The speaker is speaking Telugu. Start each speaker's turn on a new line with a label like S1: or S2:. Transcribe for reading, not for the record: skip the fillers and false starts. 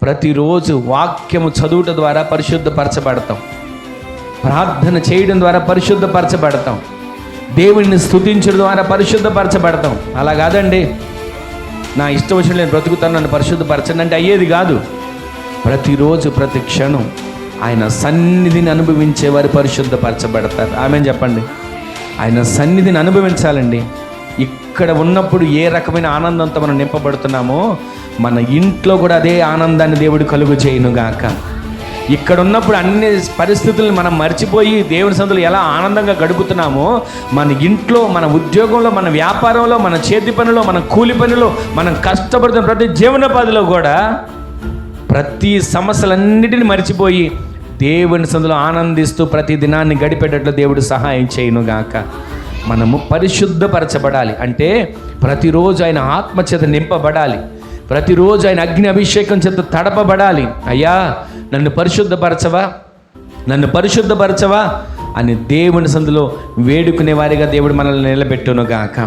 S1: ప్రతిరోజు వాక్యము చదువుట ద్వారా పరిశుద్ధపరచబడతాం, ప్రార్థన చేయడం ద్వారా పరిశుద్ధపరచబడతాం, దేవుడిని స్తుతించడం ద్వారా పరిశుద్ధపరచబడతాం. అలా కాదండి, నా ఇష్టం వచ్చిన నేను బ్రతుకుతాను, నన్ను పరిశుద్ధపరచండి అంటే అయ్యేది కాదు. ప్రతిరోజు ప్రతి క్షణం ఆయన సన్నిధిని అనుభవించేవారు పరిశుద్ధపరచబడతారు. ఆమేన్ చెప్పండి. ఆయన సన్నిధిని అనుభవించాలండి. ఇక్కడ ఉన్నప్పుడు ఏ రకమైన ఆనందంతో మనం నింపబడుతున్నామో మన ఇంట్లో కూడా అదే ఆనందాన్ని దేవుడు కలుగు చేయనుగాక. ఇక్కడ ఉన్నప్పుడు అన్ని పరిస్థితులను మనం మర్చిపోయి దేవుని సన్నిధిలో ఎలా ఆనందంగా గడుపుతున్నామో మన ఇంట్లో, మన ఉద్యోగంలో, మన వ్యాపారంలో, మన చేతి పనిలో, మన కూలి పనిలో, మనం కష్టపడుతున్న ప్రతి జీవనోపాధిలో కూడా ప్రతి సమస్యలన్నిటిని మర్చిపోయి దేవుని సన్నిధిలో ఆనందిస్తూ ప్రతి దినాన్ని గడిపేటట్లు దేవుడు సహాయం చేయనుగాక. మనము పరిశుద్ధపరచబడాలి అంటే ప్రతిరోజు ఆయన ఆత్మచేత నింపబడాలి, ప్రతిరోజు ఆయన అగ్ని అభిషేకం చేత తడపబడాలి. అయ్యా నన్ను పరిశుద్ధపరచవా, నన్ను పరిశుద్ధపరచవా అని దేవుని సన్నిధిలో వేడుకునే వారిగా దేవుడు మనల్ని నిలబెట్టునుగాక.